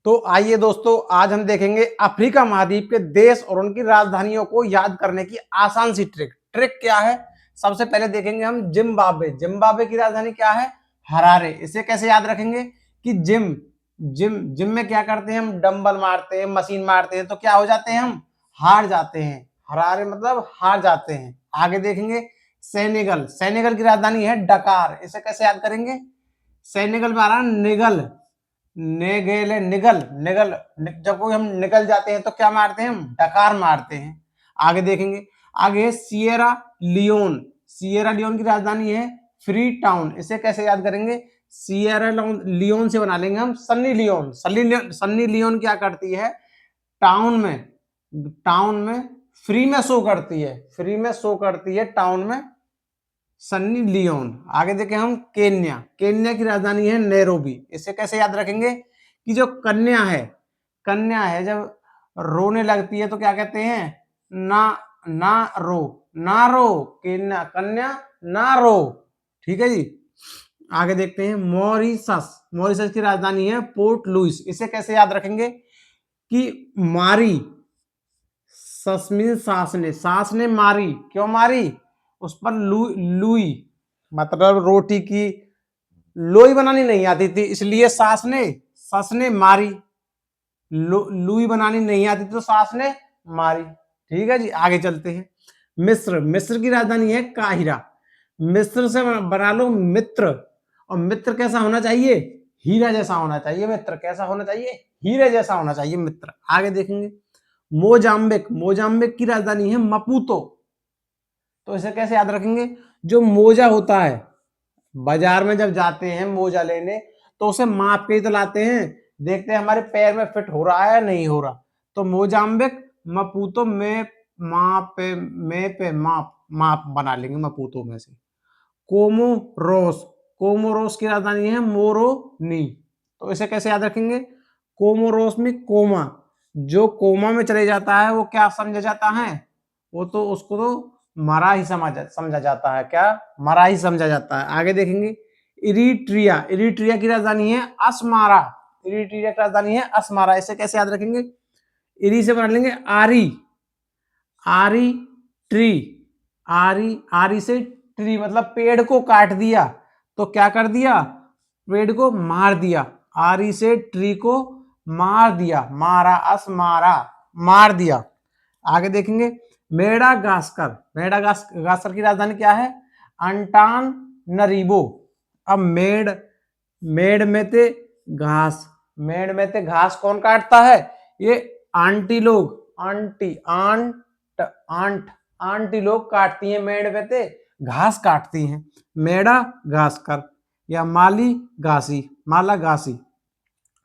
तो आइए दोस्तों, आज हम देखेंगे अफ्रीका महाद्वीप के देश और उनकी राजधानियों को याद करने की आसान सी ट्रिक। ट्रिक क्या है? सबसे पहले देखेंगे हम जिम्बाब्वे। जिम्बाब्वे की राजधानी क्या है? हरारे। इसे कैसे याद रखेंगे कि जिम जिम जिम में क्या करते हैं? हम डंबल मारते हैं, मशीन मारते हैं, तो क्या हो जाते हैं? हम हार जाते हैं। हरारे मतलब हार जाते हैं। आगे देखेंगे सेनेगल। सेनेगल की राजधानी है डकार। इसे कैसे याद करेंगे? सेनेगल में आ रहा निगल। नेगेले निगल निगल जब कोई हम निकल जाते हैं तो क्या मारते हैं? हम डकार मारते हैं। आगे देखेंगे, आगे सिएरा लियोन। सिएरा लियोन की राजधानी है फ्री टाउन। इसे कैसे याद करेंगे? सिएरा लियोन से बना लेंगे हम सन्नी लियोन। सन्नी लियोन क्या करती है? टाउन में फ्री में शो करती है। फ्री में शो करती है टाउन में सन्नी लियोन। आगे देखें हम केन्या। केन्या की राजधानी है नैरोबी। इसे कैसे याद रखेंगे कि जो कन्या है जब रोने लगती है तो क्या कहते हैं? ना ना रो ना रो। केन्या कन्या ना रो। ठीक है जी। आगे देखते हैं मॉरिशस। मॉरिशस की राजधानी है पोर्ट लुइस। इसे कैसे याद रखेंगे कि मारी सस्मिन सास ने मारी। क्यों मारी? उस पर लुई मतलब रोटी की लोई बनानी नहीं आती थी, इसलिए सस ने मारी। लुई बनानी नहीं आती तो सास ने मारी। ठीक है जी। आगे चलते हैं मिस्र। मिस्र की राजधानी है काहिरा। मिस्र से बना लो मित्र। और मित्र कैसा होना चाहिए? हीरा जैसा होना चाहिए। मित्र कैसा होना चाहिए? हीरे जैसा होना चाहिए मित्र। आगे देखेंगे मोजाम्बिक। मोजाम्बिक की राजधानी है मपूतो। तो इसे कैसे याद रखेंगे? जो मोजा होता है, बाजार में जब जाते हैं मोजा लेने तो उसे माप के ही तो लाते हैं, देखते हैं हमारे पैर में फिट हो रहा है या नहीं हो रहा। तो मोजाम्बिक मपूतो में माप माप बना लेंगे मपूतो में से। कोमोरोस। कोमोरोस की राजधानी है मोरोनी। तो इसे कैसे याद रखेंगे? कोमोरोस में कोमा, जो कोमा में चले जाता है वो क्या समझा जाता है? वो तो उसको तो मरा ही समझा जाता है। क्या? मरा ही समझा जाता है। आगे देखेंगे इरिट्रिया। इरिट्रिया की राजधानी है अस्मारा। इरिट्रिया की राजधानी है अस्मारा। इसे कैसे याद रखेंगे? इरी से बना लेंगे आरी। आरी ट्री। आरी से ट्री मतलब पेड़ को काट दिया तो क्या कर दिया? पेड़ को मार दिया। आरी से ट्री को मार दिया। मारा अस्मारा मार दिया। आगे देखेंगे मेडागास्कर। मेडागास्कर की राजधानी क्या है? अंटान नरीबो। अब मेड में ते घास। मेड में ते घास कौन काटता है? ये आंटी लोग। आंटी लोग काटती हैं। मेड में ते घास काटती हैं। मेडा घासकर या माला घासी।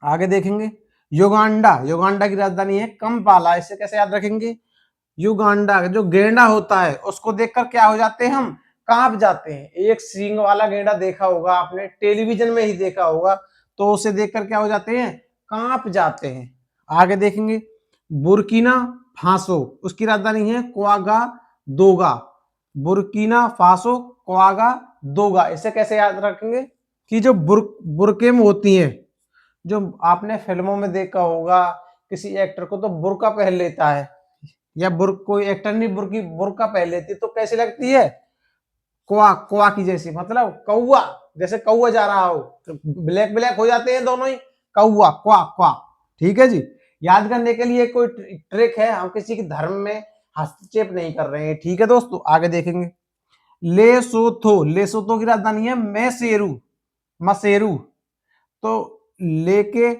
आगे देखेंगे युगांडा। युगांडा की राजधानी है कंपाला। इसे कैसे याद रखेंगे? युगांडा जो गेंडा होता है उसको देखकर क्या हो जाते हैं? हम कांप जाते हैं। एक सींग वाला गेंडा देखा होगा आपने, टेलीविजन में ही देखा होगा, तो उसे देखकर क्या हो जाते हैं? कांप जाते हैं। आगे देखेंगे बुर्किना फासो। उसकी राजधानी है Ouagadougou. Burkina Faso Ouagadougou. इसे कैसे याद रखेंगे कि जो बुरके में होती हैं, जो आपने फिल्मों में देखा होगा, किसी एक्टर को तो बुर्का पहन लेता है या कोई एक्टर नहीं बुर्का पहन लेती तो कैसी लगती है? क्वा की जैसी, मतलब कौआ। जैसे कौआ जा रहा हो तो ब्लैक ब्लैक हो जाते हैं दोनों ही। कौआ क्वा क्वा। ठीक है जी। याद करने के लिए कोई ट्रिक है, हम किसी के धर्म में हस्तक्षेप नहीं कर रहे हैं। ठीक है दोस्तों। आगे देखेंगे लेसोथो। लेसोथो की राजधानी है मसेरू। तो लेके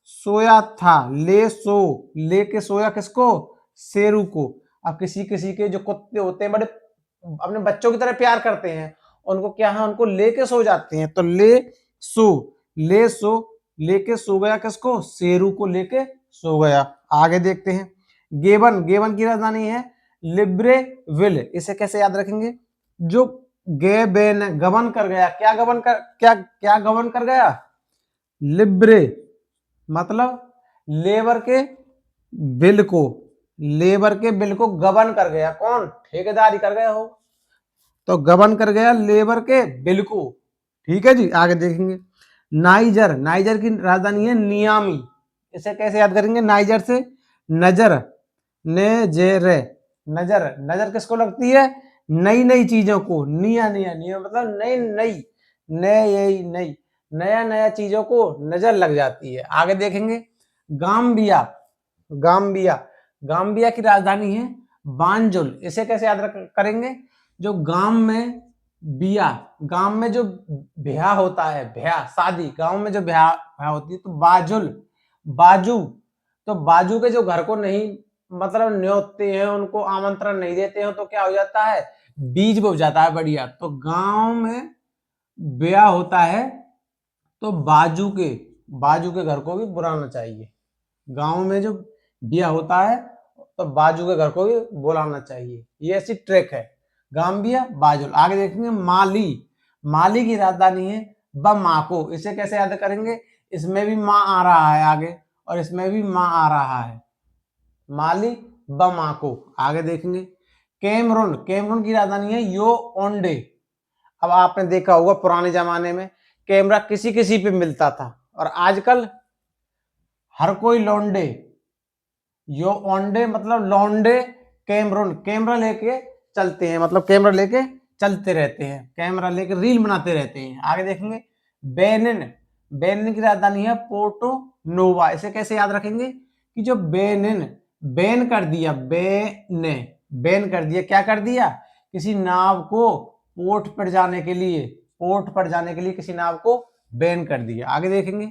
सोया था। लेके सोया किसको? शेरू को। अब किसी किसी के जो कुत्ते होते हैं बड़े अपने बच्चों की तरह प्यार करते हैं, उनको क्या है? उनको लेके सो जाते हैं। तो लेके सो गया किसको? शेरू को लेके सो गया। आगे देखते हैं गेबन। गेबन की राजधानी है लिब्रेविल। इसे कैसे याद रखेंगे? जो गेबेन गबन कर गया। क्या गबन कर गया? लिब्रे मतलब लेबर के बिल को गबन कर गया। कौन? ठेकेदार ही कर गया हो, तो गबन कर गया लेबर के बिल को। ठीक है जी। आगे देखेंगे नाइजर। नाइजर की राजधानी है नियामी। इसे कैसे याद करेंगे? नाइजर से नजर, नेजेरे, नजर, नजर किसको लगती है? नई नई चीजों को, निया निया, निया मतलब नई नई, नई नई, नया नया चीजों को नजर लग जाती है। आगे देखेंगे गाम्बिया, गाम्बिया, गाम्बिया की राजधानी है बांजुल। इसे कैसे याद करेंगे? जो गांव में बिया, गांव में जो ब्याह होता है, ब्याह शादी, गांव में जो ब्याह होती है तो बाजुल, बाजू, तो बाजू के जो घर को नहीं मतलब न्योतते हैं, उनको आमंत्रण नहीं देते हैं, तो क्या हो जाता है? बीज बोया जाता है। बढ़िया। तो गांव में ब्याह होता है तो बाजू के घर को भी बुलाना चाहिए। गांव में जो ब्याह होता है तो बाजू के घर को भी बुलाना चाहिए। ये ऐसी ट्रिक है। गाम्बिया, बाजुल। आगे देखेंगे माली, माली की राजधानी है बमाको। इसे कैसे याद करेंगे? इसमें भी माँ आ रहा है आगे और इसमें भी माँ आ रहा है। माली, बमाको। आगे देखेंगे कैमरून, कैमरून की राजधानी है यो ओंडे। अब आपने देखा होगा पुराने जमाने में कैमरा किसी किसी पे मिलता था और आजकल हर कोई लौंडे, यो ओंडे मतलब लौंडे कैमरून, कैमरा लेके चलते हैं, मतलब कैमरा लेके चलते रहते हैं, कैमरा लेके रील बनाते रहते हैं। आगे देखेंगे बेनिन, बेनिन की राजधानी है पोर्टो नोवा। इसे कैसे याद रखेंगे कि जो बेनिन, बैन कर दिया, बेने, बैन कर दिया, क्या कर दिया? किसी नाव को पोर्ट पर जाने के लिए, पोर्ट पर जाने के लिए किसी नाव को बैन कर दिया। आगे देखेंगे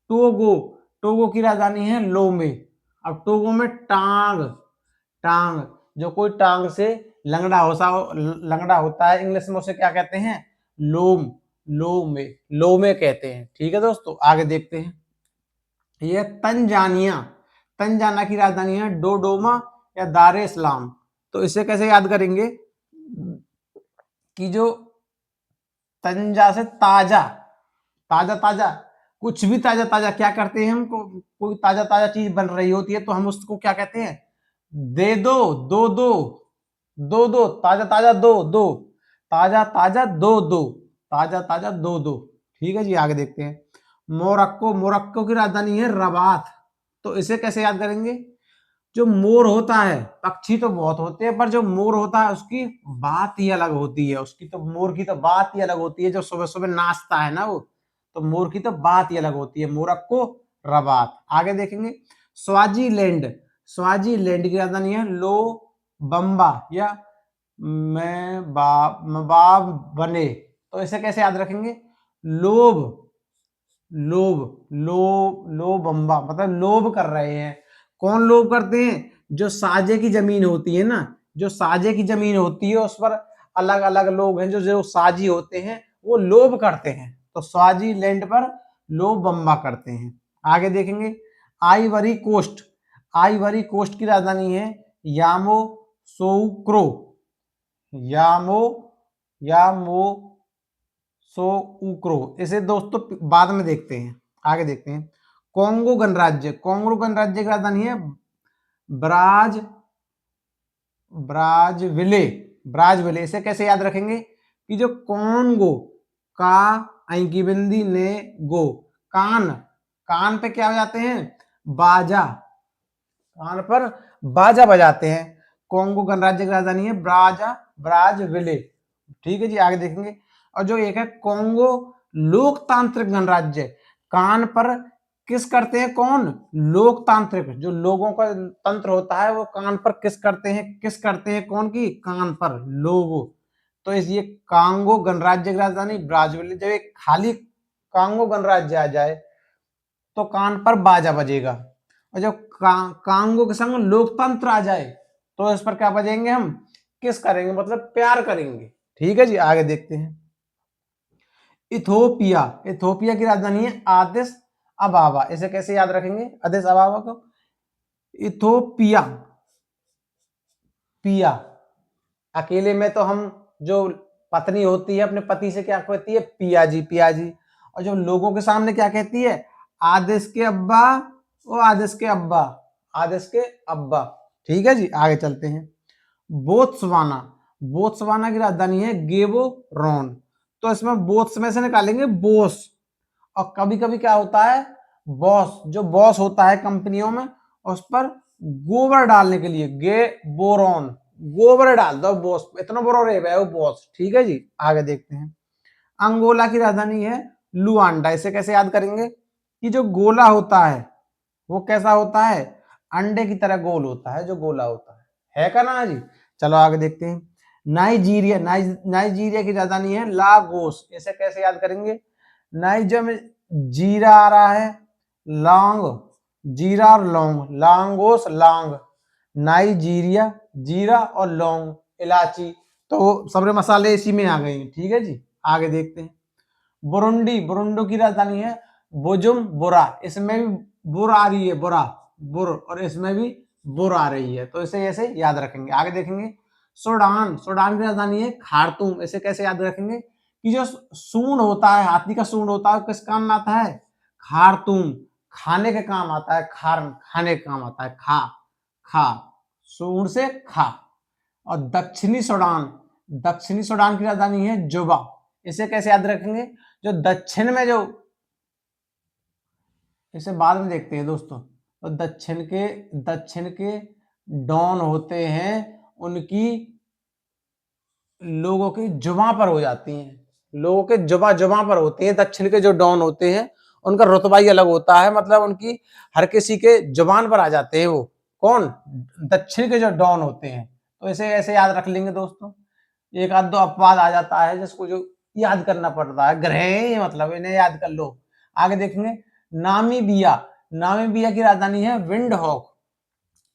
टोगो, टोगो की राजधानी है लोमे। अब टोगो में टांग, टांग, जो कोई टांग से लंगड़ा होता है, इंग्लिश में उसे क्या कहते हैं? लोम, लोमे, लोमे कहते हैं। ठीक है दोस्तों, आगे देखते हैं। ये तंजानिया, तंजाना की राजधानी है डोडोमा या दार इस्लाम। तो इसे कैसे याद करेंगे कि जो तंजा से ताजा, ताजा ताजा, कुछ भी ताजा ताजा क्या करते हैं? हम कोई ताजा ताजा चीज बन रही होती है तो हम उसको क्या कहते हैं? दे दो, दो दो, दो दो, ताजा ताजा दो दो, ताजा ताजा दो दो, ताजा ताजा दो दो। ठीक है जी, आगे देखते हैं मोरक्को, मोरक्को की राजधानी है रबात। तो इसे कैसे याद करेंगे? जो मोर होता है, पक्षी तो बहुत होते हैं पर जो मोर होता है उसकी बात ही अलग होती है, उसकी तो, मोर की तो बात ही अलग होती है। जो सुबह सुबह नाचता है ना वो, तो मोर की तो बात ही अलग होती है। Morocco, Rabat. आगे देखेंगे स्वाजीलैंड, स्वाजीलैंड की राजधानी है लो बम्बा या मबाब बने। तो इसे कैसे याद रखेंगे? लोभ, लोभ, लो बम्बा मतलब लोभ कर रहे हैं। कौन लोभ करते हैं? जो साजे की जमीन होती है ना, जो साजे की जमीन होती है उस पर अलग अलग लोग हैं, जो जो साजी होते हैं वो लोभ करते हैं। तो स्वाजी लैंड पर लोभ बम्बा करते हैं। आगे देखेंगे आइवरी कोस्ट, आइवरी कोस्ट की राजधानी है यामो सोक्रो, यामो, यामो सो उक्रो। इसे दोस्तों बाद में देखते हैं। आगे देखते हैं कोंगो गणराज्य, कोंगो गणराज्य की राजधानी है ब्राज, ब्राजविले, ब्राजविले। इसे कैसे याद रखेंगे कि जो कोंगो का की बिंदी ने गो, कान, कान पे क्या हो जाते हैं? बाजा, कान पर बाजा बजाते हैं। कोंगो गणराज्य की राजधानी है ब्राजा, ब्राजविले। ठीक है जी, आगे देखेंगे। और जो एक है कोंगो लोकतांत्रिक गणराज्य, कान पर किस करते हैं? कौन? लोकतांत्रिक, जो लोगों का तंत्र होता है वो कान पर किस करते हैं? किस करते हैं कौन की? कान पर, लोगो। तो इस ये कांगो गणराज्य की राजधानी ब्राजील। जब एक खाली कांगो गणराज्य आ जाए तो कान पर बाजा बजेगा, और जब कांगो के संग लोकतंत्र आ जाए तो इस पर क्या बजेंगे? हम किस करेंगे, मतलब प्यार करेंगे। ठीक है जी, आगे देखते हैं इथोपिया, इथोपिया की राजधानी है आदिस अबाबा। इसे कैसे याद रखेंगे आदिस अबाबा को? इथोपिया, पिया, अकेले में तो हम, जो पत्नी होती है अपने पति से क्या कहती है? पिया जी, पिया जी। और जो लोगों के सामने क्या कहती है? आदेश के अब्बा, ओ आदेश के अब्बा, आदेश के अब्बा। ठीक है जी, आगे चलते हैं बोत्सवाना, बोत्सवाना की राजधानी है गेबोरोन। तो इसमें बोत्स में से निकालेंगे बोस, और कभी कभी क्या होता है बॉस, जो बॉस होता है कंपनियों में, उस पर गोबर डालने के लिए गे बोरॉन, गोबर डाल दो बॉस, इतना बड़ा रेप है वो बॉस। ठीक है जी, आगे देखते हैं। अंगोला की राजधानी है लुआंडा। इसे कैसे याद करेंगे कि जो गोला होता है वो कैसा होता है, अंडे की तरह गोल होता है, जो गोला होता है का ना जी। चलो आगे देखते हैं। नाइजीरिया, नाइजीरिया की राजधानी है लागोस। इसे कैसे याद करेंगे, नाइजर में जीरा आ रहा है, लौंग, जीरा और लौंग, लांगोस लांग, नाइजीरिया, जीरा और लौंग, इलायची, तो सारे मसाले इसी में आ गए हैं। ठीक है जी, आगे देखते हैं। बुरुंडी, बुरुंडी की राजधानी है बुजुम बुरा। इसमें भी बुर आ रही है, बुरा बुर, और इसमें भी बुर आ रही है, तो इसे ऐसे याद रखेंगे। आगे देखेंगे। सूडान, सूडान की राजधानी है खार्तूम। इसे कैसे याद रखेंगे कि जो सूंड होता है, हाथी का सूंड होता है, किस काम में आता है, खार्तूम, खाने के काम आता है, खाने के काम आता है, खा खा, सूंड से खा। और दक्षिणी सूडान, दक्षिणी सूडान की राजधानी है जुबा। इसे कैसे याद रखेंगे, जो दक्षिण में जो, इसे बाद में देखते हैं दोस्तों, तो दक्षिण के डॉन होते हैं, उनकी लोगों की जुबां पर हो जाती हैं, लोगों के जुबां पर होती हैं। दक्षिण के जो डॉन होते हैं उनका रुतबा ही अलग होता है, मतलब उनकी हर किसी के जुबान पर आ जाते हैं। वो कौन, दक्षिण के जो डॉन होते हैं। तो इसे ऐसे याद रख लेंगे दोस्तों। एक आध दो अपवाद आ जाता है जिसको जो याद करना पड़ता है, ग्रह मतलब इन्हें याद कर लो। आगे देखेंगे। नामीबिया, नामीबिया की राजधानी है विंड हॉक।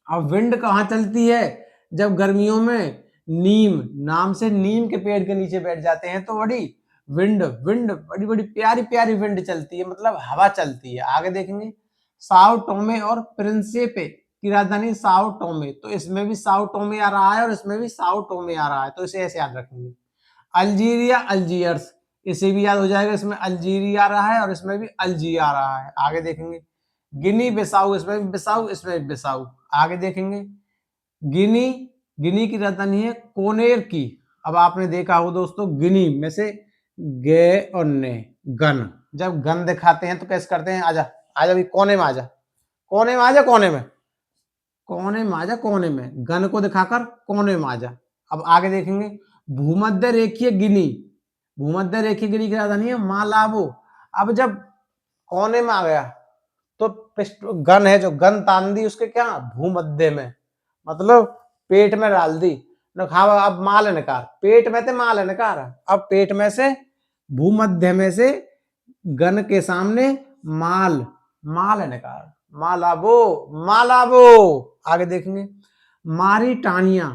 अब विंड कहाँ चलती है, जब गर्मियों में नीम, नाम से नीम के पेड़ के नीचे बैठ जाते हैं तो बड़ी विंड, बड़ी बड़ी प्यारी प्यारी विंड चलती है, मतलब हवा चलती है। आगे देखेंगे। साओ टोमे और प्रिंसिपे की राजधानी साओ टोमे, तो इसमें भी साओ टोमे आ रहा है और इसमें भी साओ टोमे आ रहा है, तो इसे ऐसे याद रखेंगे। अल्जीरिया, अल्जीयर्स, इसे भी याद हो जाएगा, इसमें अल्जीरिया आ रहा है और इसमें भी अल्जीरिया आ रहा है। आगे देखेंगे। गिनी बिसाऊ, इसमें भी बिसाऊ, इसमें भी बिसाऊ। आगे देखेंगे। गिनी, गिनी की राजधानी है कोनेर की। अब आपने देखा हो दोस्तों, गिनी में से गे और ने, गन, जब गन दिखाते हैं तो कैसे करते हैं, आजा आजा भी कोने में आजा, कोने में आजा, कोने में, कोने में आजा, कोने में, गन को दिखाकर कोने में आजा। अब आगे देखेंगे। भूमध्य रेखीय गिनी, भूमध्य रेखीय गिनी की राजधानी है मालाबो। अब जब कोने में आ गया तो गन है, जो गन तान दी उसके क्या भूमध्य में, मतलब पेट में डाल दी, खावा। अब माल निकार, पेट में थे माल निकार, अब पेट में से, भूमध्य में से गन के सामने माल, माल निकार, मालाबो, मालाबो। आगे देखेंगे। मारिटानिया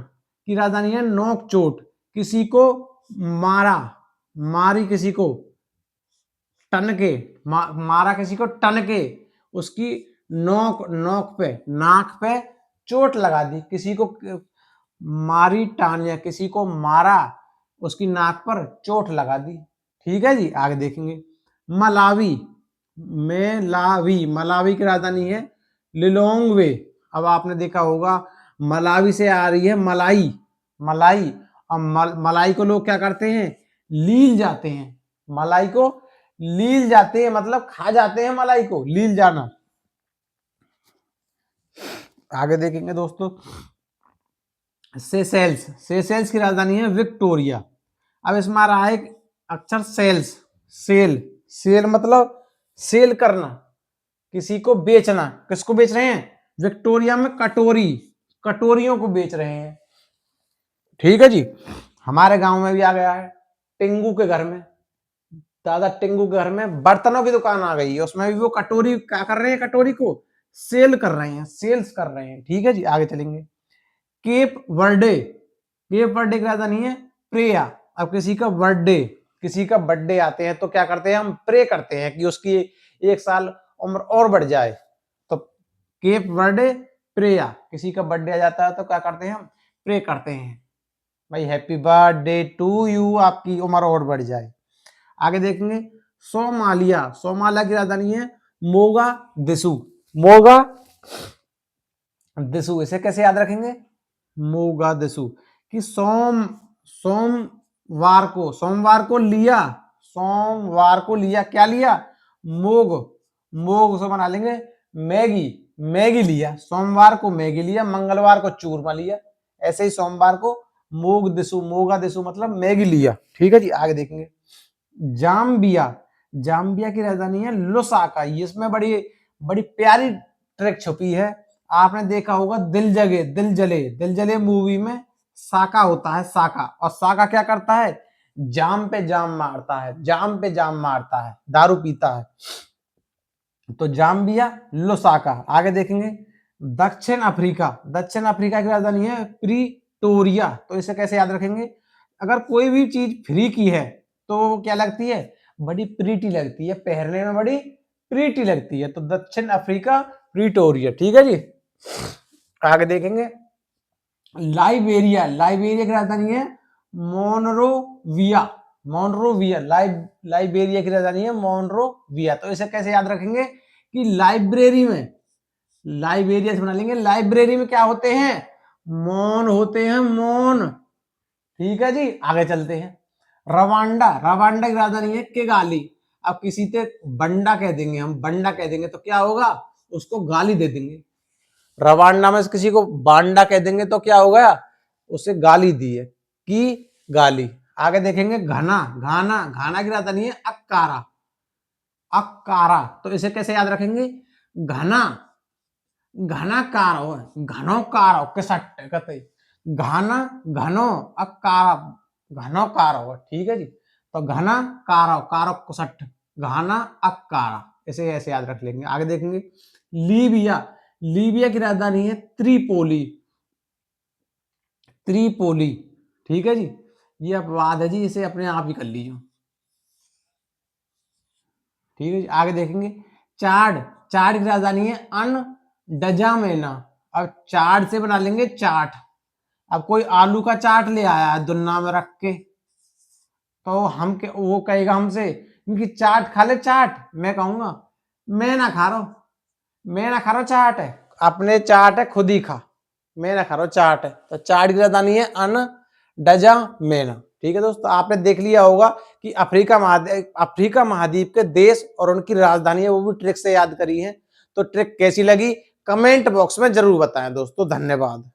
की राजधानी है नोकचोट, किसी को मारा, मारी किसी को, टन के, मारा किसी को टन के, उसकी नोक, नोक पे, नाक पे चोट लगा दी, किसी को मारी टानिया, किसी को मारा, उसकी नाक पर चोट लगा दी। ठीक है जी, आगे देखेंगे। मलावी, मेलावी, मलावी की राजधानी है लिलोंगवे। अब आपने देखा होगा मलावी से आ रही है मलाई, मलाई। अब मलाई को लोग क्या करते हैं, लील जाते हैं, मलाई को लील जाते हैं, मतलब खा जाते हैं मलाई को, लील जाना। आगे देखेंगे दोस्तों। सेशेल्स, सेशेल्स की राजधानी है विक्टोरिया। अब इसमें आ रहा है एक अक्षर सेल्स, सेल, सेल मतलब सेल करना, किसी को बेचना। किसको बेच रहे हैं, विक्टोरिया में कटोरी, कटोरियों को बेच रहे हैं। ठीक है जी, हमारे गांव में भी आ गया है, टिंगू के घर में, दादा टिंगू के घर में बर्तनों की दुकान आ गई है, उसमें भी वो कटोरी क्या कर रहे हैं, कटोरी को सेल कर रहे हैं, सेल्स कर रहे हैं। ठीक है जी, आगे चलेंगे। केप वर्डे, केप वर्डे की राजधानी है प्रेया। अब किसी का बर्थडे, किसी का बर्थडे आते हैं तो क्या करते हैं, हम प्रे करते हैं कि उसकी 1 साल उम्र और बढ़ जाए, तो केप वर्डे प्रेया, किसी का बर्थडे आ जाता है तो क्या करते हैं, हम प्रे करते हैं, भाई हैप्पी बर्थडे टू यू, आपकी उम्र और बढ़ जाए। आगे देखेंगे। सोमालिया, सोमालिया की राजधानी है मोगा दिसु, मोगा दिसु। इसे कैसे याद रखेंगे, मोगा दिसु, कि सोमवार को, सोमवार को लिया, सोमवार को लिया, क्या लिया, मोग, मोग से बना लेंगे मैगी, मैगी लिया, सोमवार को मैगी लिया, मंगलवार को चूरमा लिया, ऐसे ही सोमवार को मोग दिसु, मोगा दिसु मतलब मैगी लिया। ठीक है जी, आगे देखेंगे। जाम्बिया, जाम्बिया की राजधानी है लुसाका। इसमें बड़ी बड़ी प्यारी ट्रिक छुपी है। आपने देखा होगा दिल जगे दिल जले, दिल जले मूवी में साका होता है, साका, और साका क्या करता है, जाम पे जाम मारता है, जाम पे जाम मारता है, दारू पीता है। तो जाम्बिया लुसाका। आगे देखेंगे दक्षिण अफ्रीका, दक्षिण अफ्रीका की राजधानी है प्रीटोरिया। तो इसे कैसे याद रखेंगे, अगर कोई भी चीज फ्री की है तो क्या लगती है, बड़ी प्रीटी लगती है, पहनने में बड़ी प्रीटी लगती है। तो दक्षिण अफ्रीका प्रीटोरिया। ठीक है जी, आगे देखेंगे लाइबेरिया, लाइबेरिया की राजधानी है मोनरोविया, मोनरोविया, लाइबेरिया की राजधानी है मोनरोविया। तो इसे कैसे याद रखेंगे कि लाइब्रेरी में, लाइबेरिया से बना लेंगे, लाइब्रेरी में क्या होते हैं, मौन होते हैं, मौन। ठीक है जी, आगे चलते हैं। रवांडा, रवांडा की राजधानी है किगाली। अब किसी से बंडा कह देंगे, हम बंडा कह देंगे तो क्या होगा, उसको गाली दे देंगे। रवांडा में किसी को बांडा कह देंगे तो क्या होगा, उसे गाली दी है, कि गाली। आगे देखेंगे घना, घाना, घाना की राजधानी है अक्कारा, अक्कारा। तो इसे कैसे याद रखेंगे, घना, घना कार हो, घनो कार हो, किसट कहते घाना, घनो अक्कारा, घनो कार हो। ठीक है जी, तो घना कारो, कारो कुसट, घाना अक्कारा, इसे ऐसे याद रख लेंगे। आगे देखेंगे लीबिया, लीबिया की राजधानी है त्रिपोली, त्रिपोली। ठीक है जी, ये अपवाद है जी, इसे अपने आप ही कर लीजिए। ठीक है जी, आगे देखेंगे चाड, चाड की राजधानी है अनडजामेना। अब चाट से बना लेंगे चाट। अब कोई आलू का चाट ले आया है दुन्ना में रख के, तो हम के वो कहेगा हमसे क्योंकि चाट खा ले चाट, मैं कहूंगा मैं ना खा रहा हूं, मैं ना खा रहा हूं चाट है, अपने चाट है खुद ही खा, मैं ना खा रहा हूं चाट है। तो चाट की राजधानी है अनडजामेना। ठीक है दोस्तों, आपने देख लिया होगा कि अफ्रीका महाद्वीप के देश और उनकी राजधानी है वो भी ट्रिक से याद करी है। तो ट्रिक कैसी लगी कमेंट बॉक्स में जरूर बताएं दोस्तों। धन्यवाद।